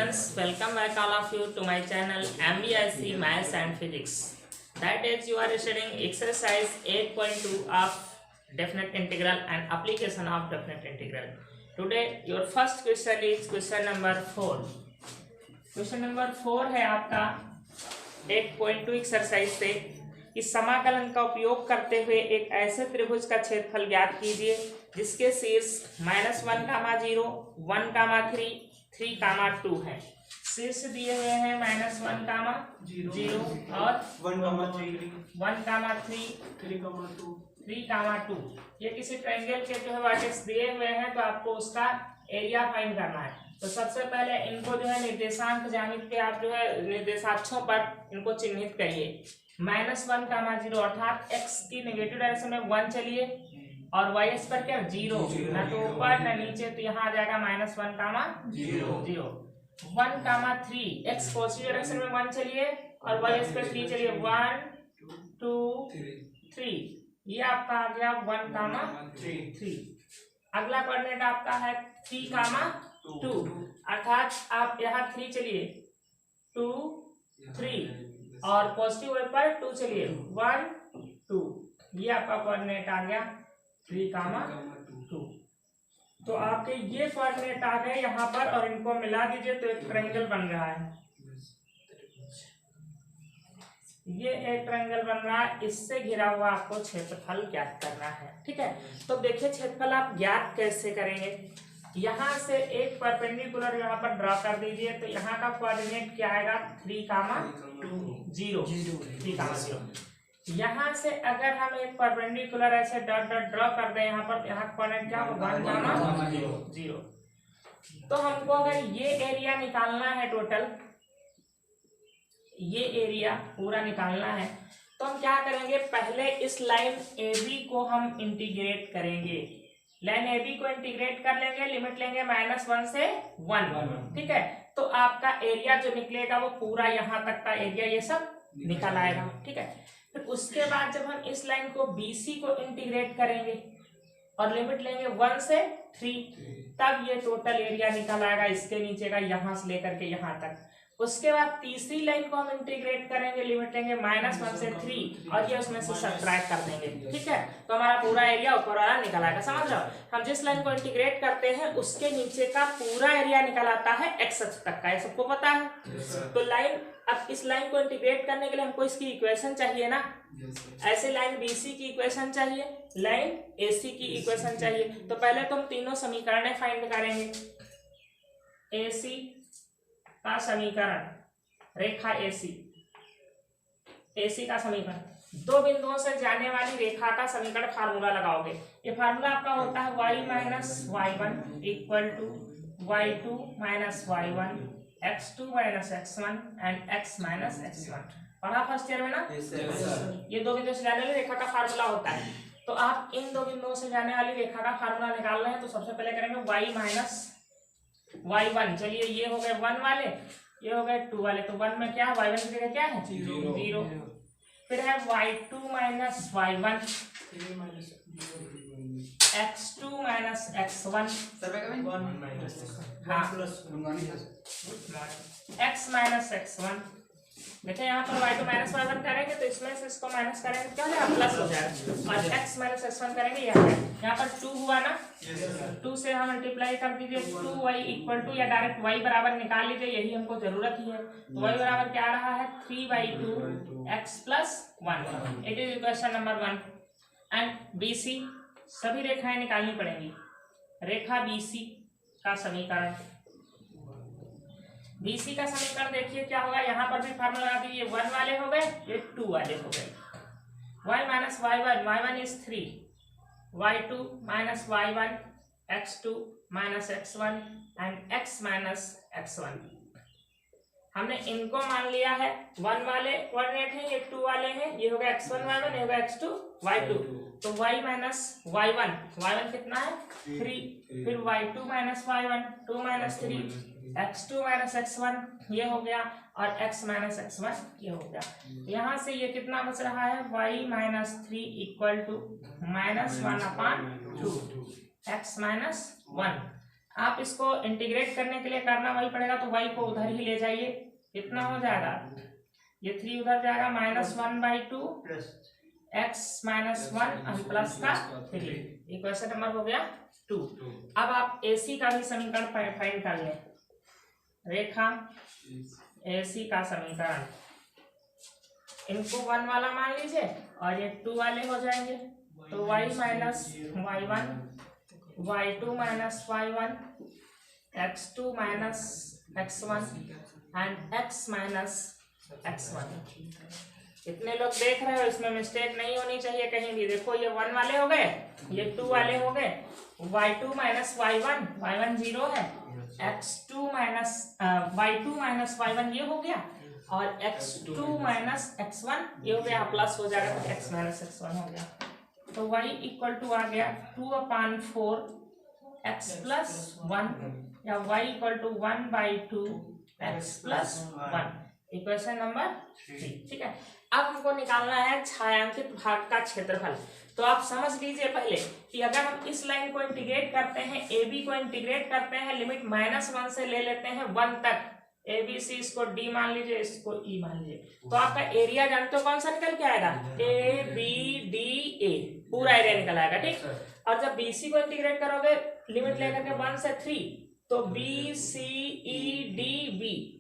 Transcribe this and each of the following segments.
students, welcome back all of you to my channel MBIC Maths and Physics. That is, you are studying exercise 8.2 of definite integral and application of definite integral. Today your first question is question number 4. Question number 4 है आपका 8.2 exercise से कि समाकलन का उपयोग करते हुए एक ऐसे त्रिभुज का क्षेत्रफल ज्ञात कीजिए जिसके शीर्ष -1,0 1,3 3,2 है। शीर्ष दिए हुए हैं -1,0 और 1,3 3,2। ये किसी ट्रायंगल के जो है वर्टेक्स दिए हुए हैं तो आपको उसका एरिया फाइंड करना है। तो सबसे पहले इनको जो है निर्देशांक ज्यामिति पे आप जो है निर्देशाक्षों पर इनको चिन्हित करिए। -1,0 अर्थात x की नेगेटिव डायरेक्शन में 1 चलिए और y पर क्या 0, ना तो ऊपर ना नीचे, तो यहाँ आ जाएगा -1,0 1,3 x पॉजिटिव डायरेक्शन में 1 चलिए और y पर 3 चलिए 1 2 3, ये आपका आ गया 1,3। अगला कोऑर्डिनेट आपका है 3,2 अर्थात आप यहाँ 3 चलिए 2 3 और पॉजिटिव वाले पर 2 चलिए 1 2, ये आपका कोऑर्डिनेट आ गया 3,2। तो आपके ये कोऑर्डिनेट आ गए यहाँ पर और इनको मिला दीजिए तो एक ट्रायंगल बन रहा है। ये एक ट्रायंगल बन रहा है, इससे घिरा हुआ आपको क्षेत्रफल ज्ञात करना है। ठीक है, तो देखिए क्षेत्रफल आप ज्ञात कैसे करेंगे। यहाँ से एक परपेंडिकुलर यहाँ पर ड्रॉ कर दीजिए तो यहाँ का कोऑर्डिनेट क्या आएगा 3,0। यहाँ से अगर हम एक परपेंडिकुलर ऐसे डॉट डॉट ड्रॉ कर दें यहाँ पर, यहाँ कोऑर्डिनेट क्या होगा 1,0। तो हमको अगर ये एरिया निकालना है, टोटल ये एरिया पूरा निकालना है, तो हम क्या करेंगे, पहले इस लाइन AB को हम इंटीग्रेट करेंगे। लाइन AB को इंटीग्रेट कर लेंगे, लिमिट लेंगे -1 से 1। ठीक है, तो आपका एरिया जो निकलेगा वो पूरा यहाँ तक का एरिया ये सब निकल आएगा। ठीक है, फिर उसके बाद जब हम इस लाइन को BC को इंटीग्रेट करेंगे और लिमिट लेंगे 1 से 3, तब ये टोटल एरिया निकल आएगा इसके नीचे का, यहाँ से लेकर के यहाँ तक। उसके बाद तीसरी लाइन को हम इंटीग्रेट करेंगे, लिमिट लेंगे -1 से 3 और ये उसमें से सब्ट्रैक्ट कर देंगे। ठीक है, तो हमारा पूरा एरिया ऊपर वाला निकल आएगा। समझ रहे हो, हम जिस लाइन को इंटीग्रेट करते हैं उसके नीचे का पूरा एरिया निकल आता है x अक्ष तक का, ये सबको पता है। तो लाइन, अब इस लाइन को इंटीग्रेट करने के लिए हमको इसकी इक्वेशन चाहिए ना। ऐसे लाइन BC की इक्वेशन चाहिए, लाइन AC की इक्वेशन चाहिए। तो पहले तो हम तीनों समीकरण फाइंड करेंगे। AC का समीकरण, रेखा AC का समीकरण, दो बिंदुओं से जाने वाली रेखा का समीकरण फार्मूला लगाओगे। ये फार्मूला आपका होता है y - y1 = y2 - y1 x2 - x1 and x - x1। पढ़ा फर्स्ट ईयर में ना। ये दो बिंदुओं से जाने वाली रेखा का फार्मूला होता है। तो आप इन दो बिंदुओं से जाने वाली रेखा का फार्मूला निकाल रहे हैं, तो सबसे पहले करेंगे y - y1। चलिए, ये हो गए 1 वाले, ये हो गए 2 वाले। तो 1 में क्या है, y1 की जगह क्या है 0। फिर है y2 - y1 x2 - x1 x - x1। देखिए यहाँ पर y2 - y1 करेंगे तो इसमें से इसको माइनस करेंगे, क्या है प्लस हो जाएगा, और x - x1 करेंगे यहाँ पर 2 हुआ ना। 2 से हम मल्टीप्लाई कर दीजिए, 2y = या डायरेक्ट y बराबर निकाल लीजिए, यही हमको जरूरत ही है। तो y बराबर क्या आ रहा है 3/2 x + 1। It is equation number 1। And BC, सभी रेखाएं निकालनी पड़ेंगी। रेखा BC का समीकरण, BC का समीकरण देखिए क्या होगा। यहाँ पर भी फार्मूला लगा दीजिए, 1 वाले हो गए, ये 2 वाले हो गए। y - y1, y1 is 3, y2 - y1 x2 - x1 and x - x1। हमने इनको मान लिया है 1 वाले कोऑर्डिनेट है, ये 2 वाले हैं, ये हो गया x1 y1, ये हो गया x2 y2। तो y - y1 कितना है 3, फिर y2 - y1 2 - 3, x2 - x1 ये हो गया और x - x1 ये हो गया। यहाँ से ये कितना बच रहा है y - 3 = -1/2 x - 1 आप इसको इंटीग्रेट करने के लिए करना वही पड़ेगा, तो y को उधर ही ले जाइए, कितना हो जाएगा, ये 3 उधर जाएगा, -1/2 x -1 और प्लस का 3, इक्वेशन नंबर हो गया 2। अब आप AC का भी समीकरण फाइंड कर लें, रेखा AC का समीकरण, इनको 1 वाला मान लीजिए और ये 2 वाले हो जाएंगे, तो y minus y1, y2 minus y1, x2 minus x1 and x minus x1। कितने लोग देख रहे हो, इसमें मिस्टेक नहीं होनी चाहिए कहीं भी। देखो ये 1 वाले हो गए, ये 2 वाले हो गए, y2 माइनस y1, y1 0 है, x2 minus y2 minus y1 ये हो गया, और x2 माइनस x1 ये हो गया, प्लस हो जाएगा तो x माइनस x1 हो गया, तो y इक्वल टू आ गया 2/4 x प्लस 1, या y equal to 1/2 x plus 1, equation number 3। ठीक है, अब हमको निकालना है छायांकित भाग का क्षेत्रफल। तो आप समझ लीजिए पहले कि अगर हम इस लाइन को इंटीग्रेट करते हैं, AB को इंटीग्रेट करते हैं, लिमिट -1 से ले लेते हैं 1 तक, ABC इसको D मान लीजिए, इसको E मान लीजिए, तो आपका एरिया जानते हो कौन सा निकल के आएगा, ABDA, पूरा एरिया निकल आएगा। ठीक, और जब BC को इंटीग्रेट करोगे लिमिट लेकर के 1 से 3, तो BCEDB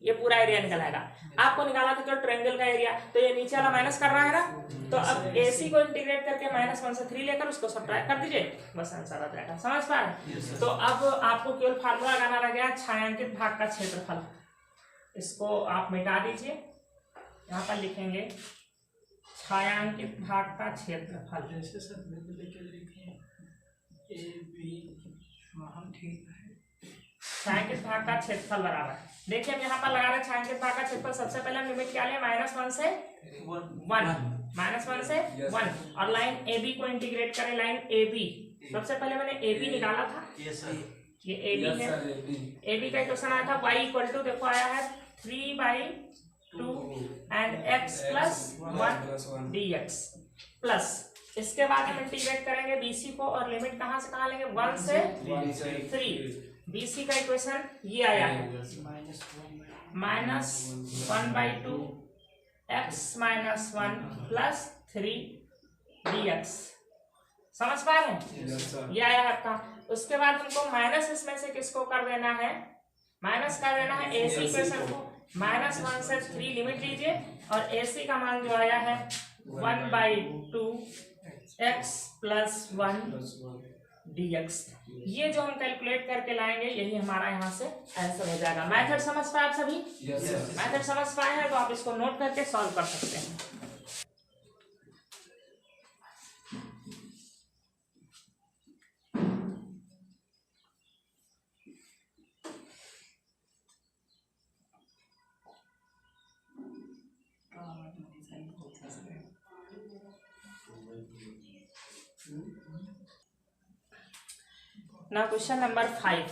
ये पूरा एरिया निकल आएगा। आपको निकाला था केवल ट्रायंगल का एरिया, तो ये नीचे वाला माइनस कर रहा है ना, तो अब AC को इंटीग्रेट करके -1 से 3 लेकर उसको सब्ट्रैक्ट कर दीजिए, बस आंसर आ जाएगा। समझ पा रहे? तो अब आपको केवल फार्मूला लगाना रह गया छायांकित भाग का क्षेत्रफल। इसको आप मिटा दीजिए, यहाँ पर लिखेंगे छायांकित भाग का क्षेत्रफल, जैसे सर लेके लिखे छायांकित भाग का क्षेत्रफल बराबर, देखिए हम यहाँ पर लगा रहे छायांकित भाग का क्षेत्रफल। सबसे पहले हम लिमिट क्या लें, -1 से 1, -1 से 1, और लाइन AB को इंटीग्रेट करें, लाइन AB, सबसे पहले मैंने AB निकाला था, ये AB है, AB का क्वेश्चन आया था y इक्वल टू, देखो आया है 3/2 and x plus 1 dx, plus इसके बाद हम इंटीग्रेट करेंगे BC को, और लिमिट कहाँ से कहाँ लेंगे, 1 से 3। BC का इक्वेशन ये आया है, -1/2 x माइनस 1 प्लस 3 dx। समझ पा रहे हैं, ये आया है आपका। उसके बाद हमको माइनस इसमें से किसको कर देना है, माइनस कर देना है AC इक्वेशन को, -1 से 3 लिमिट लीजिए, और AC का मान जो आया है 1/2 x प्लस 1 dx। ये जो हम कैलकुलेट करके लाएंगे यही हमारा यहाँ से आंसर हो जाएगा। मेथड समझ पाए आप सभी? मेथड समझ पाए हैं तो आप इसको नोट करके सॉल्व कर सकते हैं। ना क्वेश्चन नंबर 5,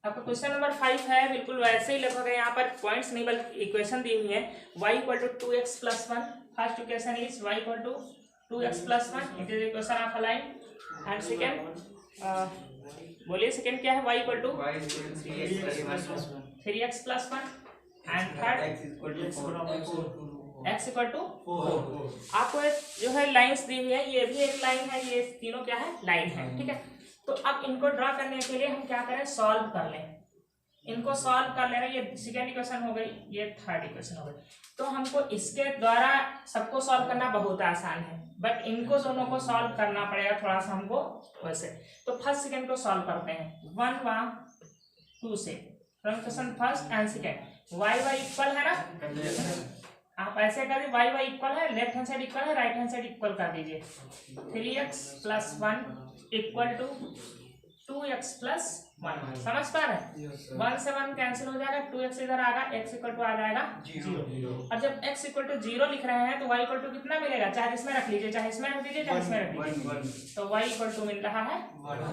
आपका क्वेश्चन नंबर 5 है, बिल्कुल वैसे ही लिखोगे, यहाँ पर पॉइंट्स नहीं बल्कि इक्वेशन दी हुई है। y equal to 2x plus 1, first equation is y equal to 2x plus 1, it is equation of a line, and second बोलिए सेकेंड क्या है, y equal to 3x plus 1, and third x equal to 4। आपको जो है lines दी हुई है, ये भी एक लाइन है, ये तीनों क्या है, लाइन है। ठीक है, तो अब इनको ड्रा करने के लिए हम क्या करें, सॉल्व कर लें, इनको सॉल्व कर लेना। ये सेकेंड इक्वेशन हो गई, ये थर्ड इक्वेशन हो गई, तो हमको इसके द्वारा सबको सॉल्व करना बहुत आसान है, बट इनको दोनों को सॉल्व करना पड़ेगा थोड़ा सा हमको वैसे। तो फर्स्ट सेकेंड को सॉल्व करते हैं, 1 1 2 से, from question first and second. y equal है ना, आप ऐसे कर दीजिए, y इक्वल है, लेफ्ट हैंड साइड इक्वल है, राइट हैंड साइड इक्वल कर दीजिए। 3x plus 1 equal to 2x plus 1। समझ पा रहे हैं? 1 से 1 कैंसिल हो जाएगा, 2x इधर आएगा, x इक्वल टू आ जाएगा 0। और जब x इक्वल टू 0 लिख रहे हैं तो y इक्वल टू कितना मिलेगा, चाहे इसमें रख लीजिए, चाहे इसमें रख दीजिए, चाहे इसमें रख लीजिए, तो y इक्वल टू मिल रहा है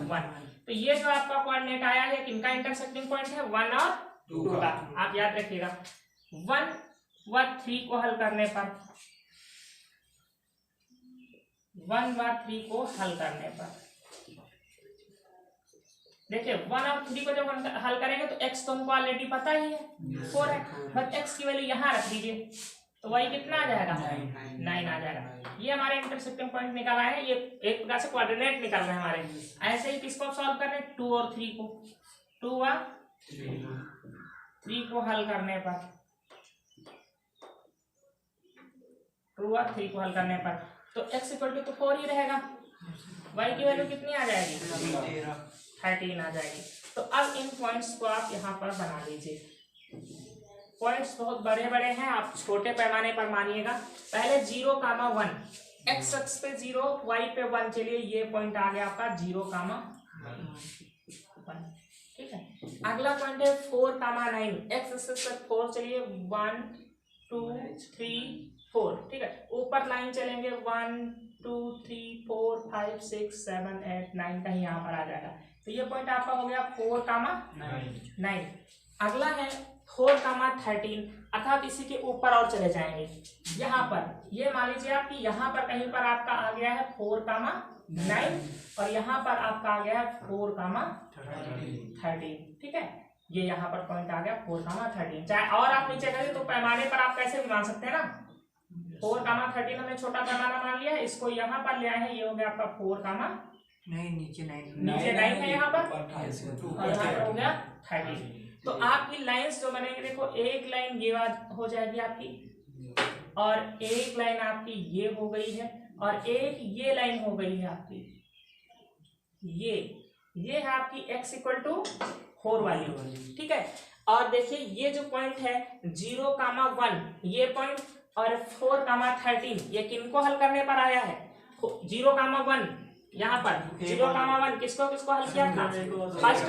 1। तो ये जो आपका कोऑर्डिनेट आया है किनका इंटरसेक्टिंग पॉइंट है, 1 और 2 का। आप याद रखिएगा, 1 व 3 को हल करने पर, 1 व 3 को हल करने पर देखिए 1 और 3 को जब हम हल करेंगे तो x तो हमको ऑलरेडी पता ही है 4 है, बस x की वैल्यू यहाँ रख दीजिए तो y कितना आ जाएगा 9 आ जाएगा। ये हमारे इंटरसेक्टिंग पॉइंट निकाला है, ये एक प्रकार से कोऑर्डिनेट निकाल रहे हैं हमारे। ऐसे ही किसको सॉल्व कर रहे हैं 2 और 3 को, 2 और 3 को हल करने पर 2 और 3 को हल करने पर तो x इक्वल टू 4 ही रहेगा, y की वैल्यू कितनी आ जाएगी 13 आ जाएगी। तो अब इन पॉइंट्स को आप यहाँ पर बना लीजिए। पॉइंट्स बहुत बड़े बड़े हैं, आप छोटे पैमाने पर मानिएगा। पहले 0,1 x अक्ष पे 0 y पे 1, चलिए ये पॉइंट आ गया आपका 0,1, ठीक है। अगला पॉइंट है 4,9 x अक्ष पे 4, चलिए 1 2 3 4, ठीक है। ऊपर लाइन चलेंगे 1 2 3 4 5 6 7 8 9, कहीं यहाँ पर आ जाएगा। तो ये पॉइंट आपका हो गया 4,9। अगला है 4,13, अर्थात इसी के ऊपर और चले जाएंगे। यहाँ पर ये मान लीजिए आप कि यहाँ पर कहीं पर आपका आ गया है 4,9 और यहाँ पर आपका आ गया है 4,13, ठीक है। ये यहाँ पर पॉइंट आ गया 4,13। चाहे और आप नीचे करें तो पैमाने पर आप कैसे भी मान सकते हैं ना। 4,13 हमने छोटा पैमाना मान लिया, इसको यहाँ पर ले आए हैं, ये हो गया आपका 4, नीचे 9 है यहाँ पर और यहाँ पर हो गया 13। तो आपकी लाइंस जो बनेंगे, देखो एक लाइन ये हो जाएगी आपकी और एक लाइन आपकी ये हो गई है और एक ये लाइन हो गई है आपकी, ये है आपकी x इक्वल टू 4 वाली, ठीक है। और देखिए ये जो पॉइंट है 0,1 ये पॉइंट और 4,13 ये किनको हल करने पर आया है 0,1 यहाँ पर 0,1 किसको हल किया था फर्स्ट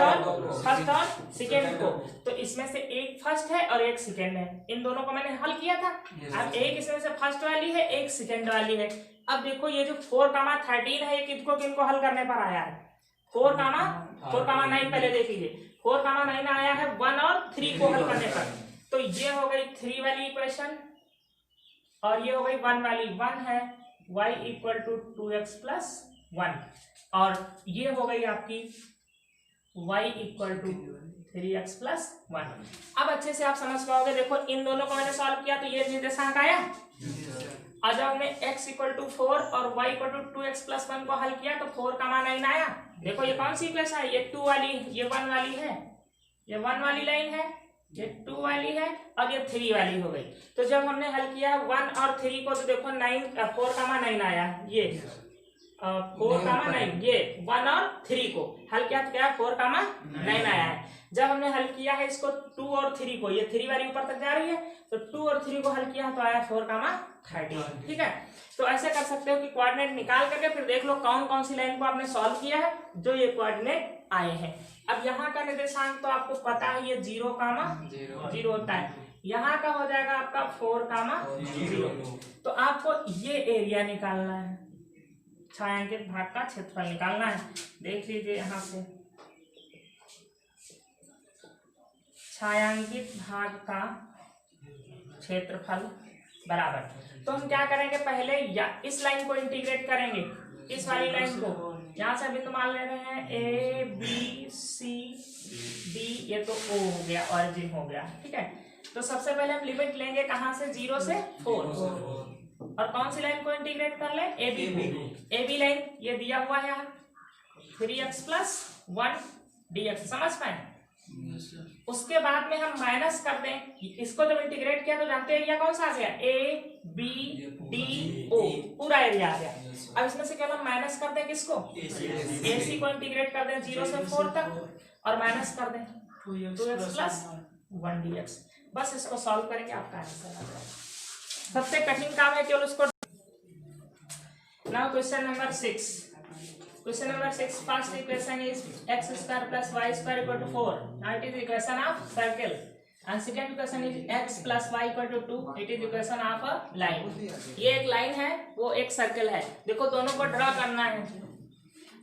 और सेकेंड को। तो इसमें से एक फर्स्ट है और एक सेकेंड है, इन दोनों को मैंने हल किया था। अब एक इसमें से फर्स्ट वाली है, एक सेकेंड वाली है। अब देखो ये जो 4,13 है ये किनको हल करने पर आया है 4,9 पहले देख लीजिए 4,9 आया है 1 और 3 को हल करने पर। तो ये हो गई 3 वाली इक्वेशन और ये हो गई 1 वाली। 1 है y equal to 2x plus 1 और ये हो गई आपकी y equal to 3x plus 1। अब अच्छे से आप समझ पाओगे। देखो इन दोनों को मैंने सॉल्व किया तो ये निर्देशांक आया और जब हमने x इक्वल टू 4 और y equal to 2x plus 1 को हल किया तो 4,9 आया। देखो ये कौन सी इक्वेशन है, ये 2 वाली, ये 1 वाली है, ये 1 वाली लाइन है, ये 2 वाली है और ये 3 वाली हो गई। तो जब हमने हल किया 1 और 3 को तो देखो 4,9 आया, ये 4,9 ये 1 और 3 को हल किया तो क्या 4,9 आया है। जब हमने हल किया है इसको 2 और 3 को, ये 3 वाली ऊपर तक जा रही है तो 2 और 3 को हल किया तो आया 4,13, ठीक है। तो ऐसे कर सकते हो कि कोऑर्डिनेट निकाल करके फिर देख लो कौन कौन सी लाइन को आपने सॉल्व किया है जो ये कोऑर्डिनेट आए हैं। अब यहाँ का निर्देशांक तो आपको पता है ये 0,0 होता है, यहाँ का हो जाएगा आपका 4,0। तो आपको ये एरिया निकालना है, छायांकित भाग का क्षेत्रफल निकालना है। देख लीजिए यहाँ से छायांकित भाग का क्षेत्रफल बराबर। तो हम क्या करेंगे पहले इस लाइन को इंटीग्रेट करेंगे, इस वाली लाइन को। यहाँ से बिंदु मान ले रहे हैं A B C D, ये तो O हो गया, ऑरिजिन हो गया, ठीक है। तो सबसे पहले हम लिमिट लेंगे कहाँ से 0 से 4 और कौन सी लाइन को इंटीग्रेट कर ले AB लाइन, ये दिया हुआ है यहाँ 3x प्लस 1 dx, समझ पाए। उसके बाद में हम माइनस कर दें, इसको जब इंटीग्रेट किया तो जानते हैं एरिया कौन सा आ गया A B D O, पूरा एरिया आ गया। अब इसमें से केवल हम माइनस कर दें किसको AC को इंटीग्रेट कर दें 0 से 4 तक और माइनस कर दें 2x प्लस 1 dx। बस इसको सॉल्व करेंगे आपका आंसर आ जाएगा। सबसे कठिन काम है केवल उसको। Now question number 6। Question number 6, first equation is x square plus y square equal to 4. Now it is equation of circle. And second equation is x plus y equal to 2. It is equation of a line. ये एक line है, वो एक circle है। देखो दोनों को draw करना है।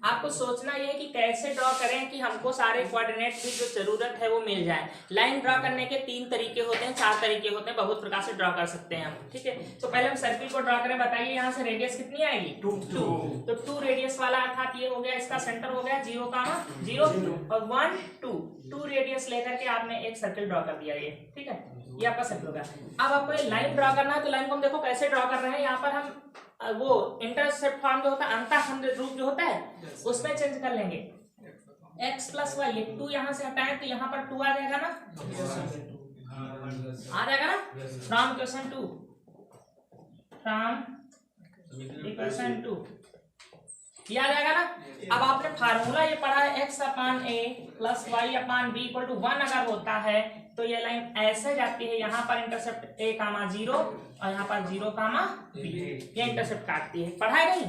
आपको सोचना ये है कि कैसे ड्रॉ करें कि हमको सारे कोऑर्डिनेट की जो जरूरत है वो मिल जाए। लाइन ड्रॉ करने के 3 तरीके होते हैं, 4 तरीके होते हैं, बहुत प्रकार से ड्रॉ कर सकते हैं हम, ठीक है। तो पहले हम सर्किल को ड्रॉ करें, बताइए यहाँ से रेडियस कितनी आएगी 2। तो 2 रेडियस वाला अर्थात ये हो गया, इसका सेंटर हो गया 0, 0 और 1 2 रेडियस लेकर के आपने एक सर्किल ड्रॉ कर दिया, ये ठीक है, ये आपका सर्किल हो गया। अब आपको ये लाइन ड्रॉ करना है, तो लाइन को हम देखो कैसे ड्रॉ कर रहे हैं। यहाँ पर हम वो इंटरसेप्ट फॉर्म जो होता है, अंतःखंड रूप जो होता है, उसमें चेंज कर लेंगे x प्लस वाई। 2 यहाँ से हटाएं तो यहाँ पर 2 आ जाएगा ना, आ जाएगा ना। फ्रॉम इक्वेशन 2 ये आ जाएगा ना। अब आपने फार्मूला ये पढ़ा है x upon a plus y upon b equal to 1 अगर होता है तो ये लाइन ऐसे जाती है, यहाँ पर इंटरसेप्ट a कामा 0 और यहाँ पर 0 कामा b, ये इंटरसेप्ट काटती है। पढ़ा है नहीं,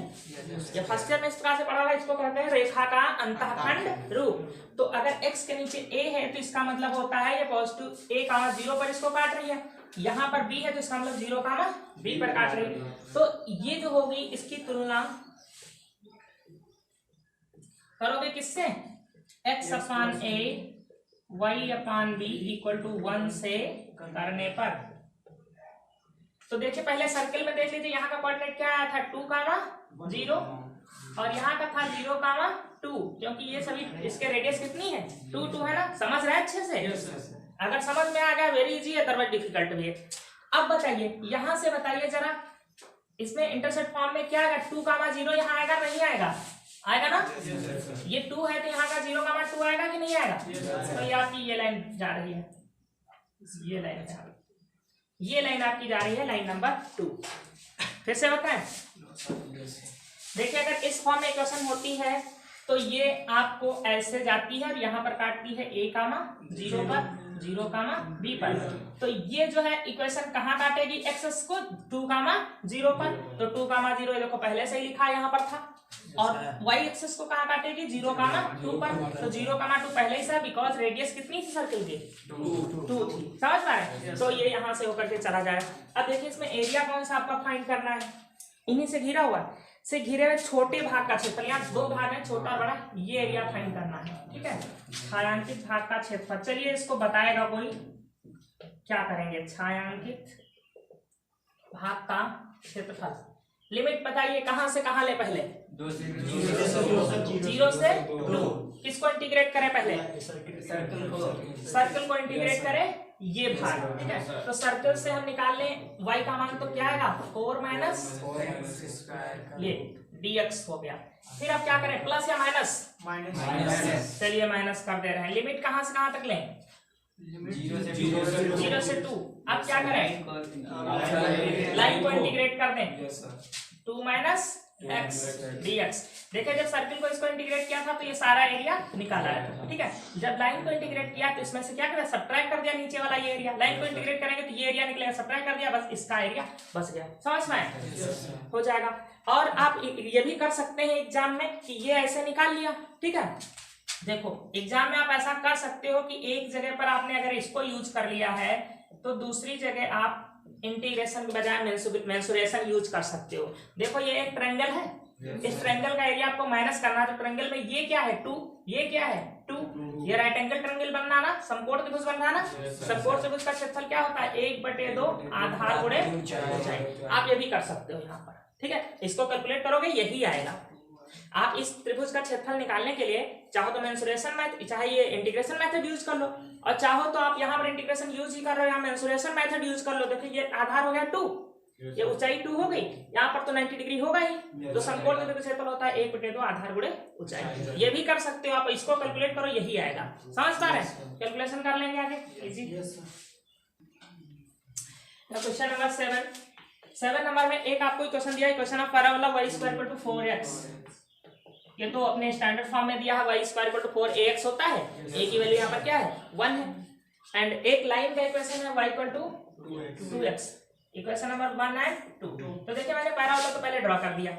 ये फर्स्ट ईयर में इस प्रकार से पढ़ा हुआ है, इसको कहते हैं रेखा का अंतःखंड रूप। तो अगर x के नीचे a है तो इसका मतलब होता है ये पॉजिटिव a कामा 0 पर इसको काट रही है, यहाँ पर b है तो इसका मतलब 0 कामा b पर काट रही है। तो ये जो होगी इसकी तुलना करोगे किससे, x upon a y upon b equal to 1 से करने पर। तो देखिए पहले सर्किल में देख लीजिए, यहाँ का कोऑर्डिनेट क्या आया था 2 कामा 0 और यहाँ का था 0 कामा 2, क्योंकि ये सभी इसके रेडियस कितनी है 2 2 है ना। समझ रहे हैं अच्छे से? अगर समझ में आ गया वेरी इजी है, अदरवाइज डिफिकल्ट भी है। अब बताइए यहाँ से बताइए जरा, इसमें इंटरसेप्ट फॉर्म में क्या आएगा, 2 कामा 0 यहाँ आएगा नहीं आएगा, आएगा ना। ये 2 है तो यहाँ का 0 कामा 2 आएगा कि नहीं आएगा। तो ये आपकी ये लाइन जा रही है, ये लाइन जा रही है, ये लाइन आपकी जा रही है लाइन नंबर 2। फिर से बताएं, देखिए अगर इस फॉर्म में इक्वेशन होती है तो ये आपको ऐसे जाती है और यहाँ पर काटती है a कामा 0 पर 0 कामा b पर। तो ये जो है इक्वेशन कहाँ काटेगी, एक्सेस को 2 कामा 0 पर, तो 2 कामा 0 देखो पहले से ही लिखा है यहाँ पर था, और y एक्सेस को कहाँ काटेगी 0 कामा 2 पर, तो 0 कामा 2 पहले ही से, बिकॉज रेडियस कितनी थी सर्किल की 2 थी। समझ पा रहे, तो ये यहाँ से होकर के चला जाए। अब देखिए इसमें एरिया कौन सा आपका फाइंड करना है, इन्हीं से घिरा हुआ से घिरे हुए छोटे भाग का क्षेत्रफल, यहाँ 2 भाग है छोटा बड़ा, ये एरिया फाइंड करना है, ठीक है। छायांकित भाग का क्षेत्रफल, चलिए इसको बताएगा कोई, क्या करेंगे, छायांकित भाग का क्षेत्रफल। लिमिट बताइए कहां से कहां ले, पहले 0 से 2। किसको इंटीग्रेट करें पहले, सर्कल को इंटीग्रेट करें, ये भाग, ठीक है। तो सर्कल से हम निकाल लें y का मान, तो क्या आएगा 4 माइनस ये dx हो गया। फिर आप क्या करें, प्लस या माइनस, चलिए माइनस कर दे रहे हैं। लिमिट कहां से कहां तक लें, 0 से 2। अब क्या करें, लाइन को इंटीग्रेट कर दें, 2 माइनस x dx। देखिए जब सर्किल को इसको इंटीग्रेट किया था तो ये सारा एरिया निकाला है, ठीक है। जब लाइन को इंटीग्रेट किया तो इसमें से क्या करें, सब्ट्रैक्ट कर दिया नीचे वाला ये एरिया। लाइन को इंटीग्रेट करेंगे तो ये एरिया निकलेगा, सब्ट्रैक्ट कर दिया, बस इसका एरिया बच गया। समझ में हो जाएगा। और आप ये भी कर सकते हैं एग्जाम में कि ये ऐसे निकाल लिया, ठीक है। देखो एग्जाम में आप ऐसा कर सकते हो कि एक जगह पर आपने अगर इसको यूज कर लिया है तो दूसरी जगह आप इंटीग्रेशन के बजाय मेंसुरेशन यूज कर सकते हो। देखो ये एक ट्रायंगल है, इस ट्रायंगल का एरिया आपको माइनस करना है, तो ट्रायंगल में ये क्या है 2, ये क्या है 2, ये राइट एंगल ट्रायंगल बनना ना, समकोण त्रिभुज बनना ना। समकोण त्रिभुज का क्षेत्रफल क्या होता है 1/2 आधार गुणे ऊंचाई। आप ये भी कर सकते हो यहाँ पर, ठीक है। इसको कैलकुलेट करोगे यही आएगा। आप इस त्रिभुज का क्षेत्रफल निकालने के लिए चाहो तो मेंसुरेशन मेथड, चाहे ये इंटीग्रेशन मेथड यूज कर लो, और चाहो तो आप यहाँ पर इंटीग्रेशन यूज ही कर रहे हो, यहाँ मेंसुरेशन मेथड यूज कर लो। देखिए ये आधार हो गया 2, ये ऊंचाई 2 हो गई, यहाँ पर तो 90 डिग्री होगा ही, तो समकोण त्रिभुज का क्षेत्रफल होता है 1/2 आधार गुणे ऊंचाई। ये भी कर सकते हो आप, इसको कैलकुलेट करो यही आएगा। समझ पा रहे हैं, कैलकुलेशन कर लेंगे आगे इजी। क्वेश्चन नंबर 7 नंबर में एक आपको क्वेश्चन दिया है, question of parabola y = 4x। ये तो अपने स्टैंडर्ड फॉर्म में दिया है, y = 4ax होता है, a की वैल्यू यहाँ पर क्या है 1 है, एंड एक लाइन का इक्वेशन है y = 2x। Equation number 1 and 2। तो देखिए मैंने पैराबोला तो पहले ड्रॉ कर दिया,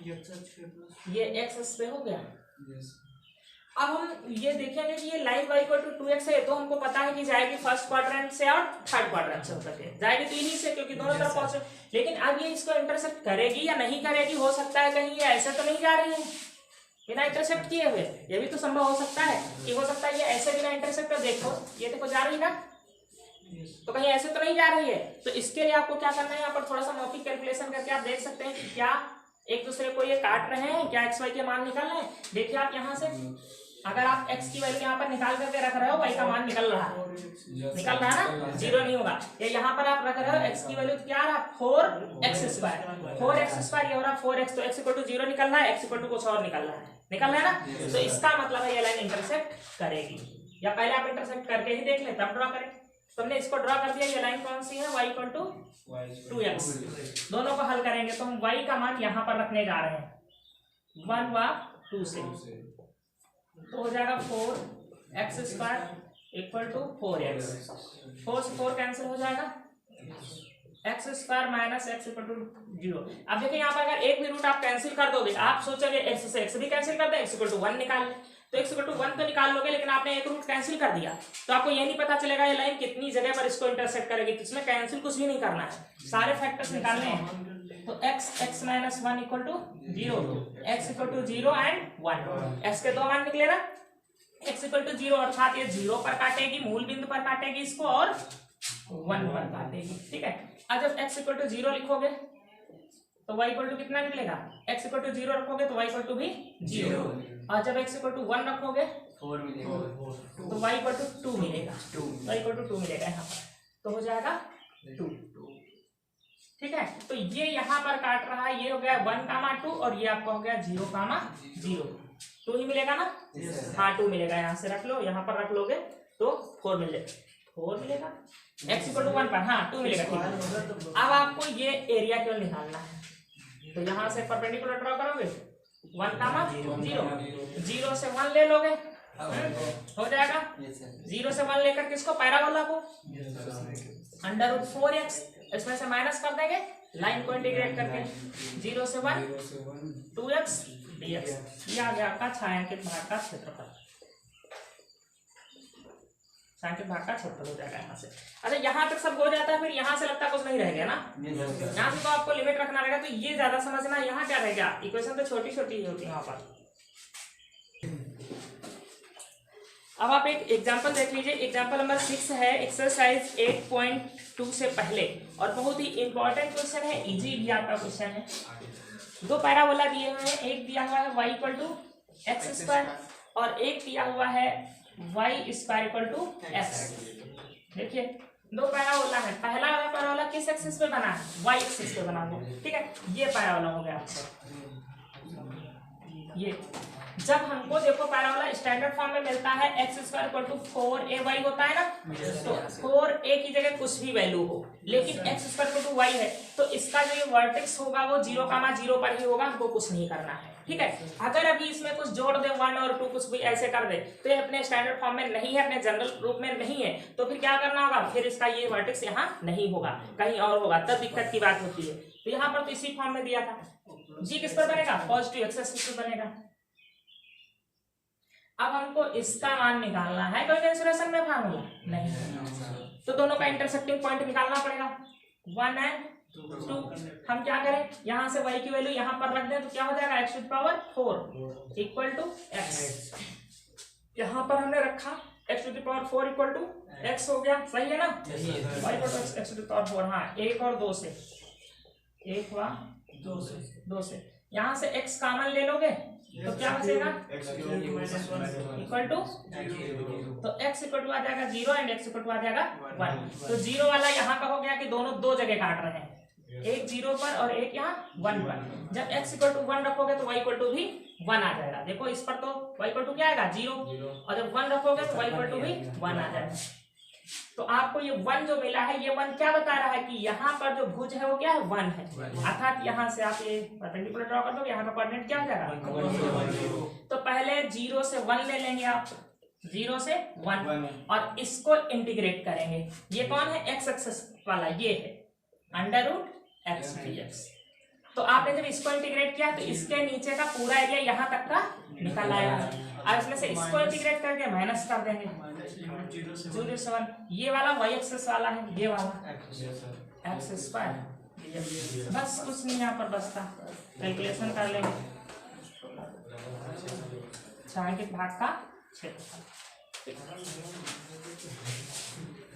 ये x एक्सिस पे हो गया। अब हम ये देखेंगे कि ये लाइन y = 2x है, तो हमको पता है कि जाएगी फर्स्ट क्वाड्रेंट से और थर्ड क्वाड्रेंट से होकर के जाएगी, तो इन्हीं से, क्योंकि दोनों तरफ पहुंचे। लेकिन अब ये इसको इंटरसेक्ट करेगी या नहीं करेगी, हो सकता है कहीं ये ऐसे तो नहीं जा रही है, बिना इंटरसेप्ट किए हुए। ये भी तो संभव हो सकता है कि हो सकता है ये ऐसे बिना इंटरसेप्ट, देखो ये देखो जा रही ना, तो कहीं ऐसे तो नहीं जा रही है। तो इसके लिए आपको क्या करना है, यहाँ पर थोड़ा सा मौखिक कैलकुलेशन करके आप देख सकते हैं कि क्या एक दूसरे को ये काट रहे हैं, क्या एक्स वाई के मान निकल रहे हैं। देखिए आप यहाँ से अगर आप x की वैल्यू यहाँ पर निकाल करके रख रहे हो, y का मान निकल रहा है, निकल रहा है ना, जीरो नहीं होगा। ये यहाँ पर आप रख रहे हो x की वैल्यू क्या रहा, 4x², 4x², ये हो रहा 4x, तो x इक्वल टू 0 निकल रहा है, x इक्वल टू कुछ और निकल रहा है ना। तो इसका मतलब है ये लाइन इंटरसेक्ट करेगी। या पहले आप इंटरसेक्ट करके ही देख ले तब ड्रॉ करें। तुमने इसको ड्रॉ कर दिया, ये लाइन कौन सी है, y इक्वल टू 2x। दोनों को हल करेंगे तो हम y का मान यहाँ पर रखने जा रहे हैं 1 व 2 से, तो हो जाएगा 4x² इक्वल टू 4x। 4 से 4 कैंसिल हो जाएगा, x² minus x equal to 0। अब देखिए यहाँ पर अगर एक भी रूट आप कैंसिल कर दोगे, आप सोचोगे x से x भी कैंसिल कर दे, x इक्वल टू 1 निकाल ले, तो x इक्वल टू 1 तो निकाल लोगे, लेकिन आपने एक रूट कैंसिल कर दिया तो आपको ये नहीं पता चलेगा ये लाइन कितनी जगह पर इसको इंटरसेक्ट करेगी। तो इसमें कैंसिल कुछ भी नहीं करना है, सारे फैक्टर्स निकालने हैं। तो x minus 1 equal to 0, x equal to 0 and 1, x के दो मान निकले ना, x इक्वल टू 0 अर्थात ये 0 पर काटेगी, मूल बिंदु पर काटेगी इसको, और 1 पर काटेगी। ठीक है, अब जब x इक्वल टू 0 लिखोगे तो y इक्वल टू कितना निकलेगा, x इक्वल टू 0 रखोगे तो y इक्वल टू भी 0, और जब x इक्वल टू 1 रखोगे 4 मिलेगा, तो y इक्वल टू 2 मिलेगा, y इक्वल टू 2 मिलेगा यहाँ पर, तो हो जाएगा 2। ठीक है, तो ये यहाँ पर काट रहा है, ये हो गया 1, 2 और ये आपका हो गया 0, 0, 2 ही मिलेगा ना। हाँ 2 मिलेगा, यहाँ से रख लो, यहाँ पर रख लोगे तो 4 मिलेगा, x इक्वल टू 1 पर, हाँ 2 मिलेगा। ठीक है, अब आपको ये एरिया केवल निकालना है, तो यहाँ से परपेंडिकुलर ड्रॉ करोगे 1, 0, 0 से 1 ले लोगे, हो जाएगा 0 से 1 लेकर किसको, पैराबोला को, √4x, इसमें से माइनस कर देंगे, लाइन को इंटीग्रेट करके 0 से 1 2x dx। ये आ गया आपका छायांकित भाग का क्षेत्रफल, छायांकित भाग का क्षेत्रफल हो जाएगा यहाँ से। अच्छा यहाँ तक सब हो जाता है, फिर यहाँ से लगता कुछ नहीं रह गया ना, यहाँ से तो आपको लिमिट रखना रहेगा, तो ये ज्यादा समझना, यहाँ क्या रह गया, इक्वेशन तो छोटी छोटी ही होती है वहां पर। अब आप एक एग्जांपल देख लीजिए, एग्जांपल नंबर 6 है एक्सरसाइज 8.2 से पहले, और बहुत ही इंपॉर्टेंट क्वेश्चन है, इजी भी आपका क्वेश्चन है। दो पैराबोला दिए हुए हैं, एक दिया हुआ है y इक्वल टू x² और एक दिया हुआ है y² इक्वल टू x। देखिए दो पैराबोला है, पहला वाला पैराबोला किस एक्सिस पे बना है, y एक्सिस पे बना है। ठीक है, ये पैराबोला हो गया आपका। ये जब हमको देखो पैराबोला स्टैंडर्ड फॉर्म में मिलता है x² इक्वल टू 4ay होता है ना, तो 4a की जगह कुछ भी वैल्यू हो, लेकिन x² इक्वल टू y है, तो इसका जो ये वर्टेक्स होगा वो 0, 0 पर ही होगा, हमको कुछ नहीं करना है। ठीक है, अगर अभी इसमें कुछ जोड़ दे 1 और 2 कुछ भी ऐसे कर दे, तो ये अपने स्टैंडर्ड फॉर्म में नहीं है, अपने जनरल रूप में नहीं है, तो फिर क्या करना होगा, फिर इसका ये वर्टेक्स यहाँ नहीं होगा, कहीं और होगा, तब दिक्कत की बात होती है। तो यहाँ पर तो इसी फॉर्म में दिया था, जी किस पर बनेगा, पॉजिटिव एक्स एक्सिस पर बनेगा। अब हमको इसका मान निकालना है, कोई कैंसुलेशन में फार्मूला नहीं, तो दोनों का इंटरसेक्टिंग पॉइंट निकालना पड़ेगा 1 एंड 2। हम क्या करें, यहाँ से y की वैल्यू यहाँ पर रख दें, तो क्या हो जाएगा x⁴ इक्वल टू x। यहाँ पर हमने रखा x⁴ इक्वल टू x हो गया, सही है ना, y इक्वल टू x⁴। हाँ 1 और 2 से, 1 व 2 से, यहाँ से x कॉमन ले लोगे तो क्या बचेगा, इक्वल टू, तो x इक्वल टू आ जाएगा 0 एंड x इक्वल टू आ जाएगा 1। तो 0 वाला यहाँ का हो गया कि दोनों दो जगह काट रहे हैं, एक 0 पर और एक यहाँ 1 पर। जब x इक्वल टू 1 रखोगे तो y इक्वल टू भी 1 आ जाएगा। देखो इस पर तो y इक्वल टू क्या आएगा 0, और जब 1 रखोगे तो y इक्वल टू भी 1 आ जाएगा। तो आपको ये 1 जो मिला है, ये 1 क्या बता रहा है कि यहाँ पर जो भुज है वो क्या है 1 है, अर्थात यहाँ से आप ये परपेंडिकुलर ड्रॉ कर दो, यहाँ का कोऑर्डिनेट क्या हो जाएगा, तो पहले 0 से 1 ले लेंगे आप, 0 से 1 और इसको इंटीग्रेट करेंगे। ये कौन है, x एक्सिस वाला, ये है √x dx। तो आपने जब इसको इंटीग्रेट किया तो इसके नीचे का पूरा एरिया यहाँ तक का निकल आया, और इसमें से इसको इंटीग्रेट करके माइनस कर देंगे 0 से 1। ये वाला y एक्सिस वाला है, ये वाला x²। बस कुछ नहीं यहाँ पर बचता, कैलकुलेशन कर लेंगे। छायांकित भाग का क्षेत्रफल।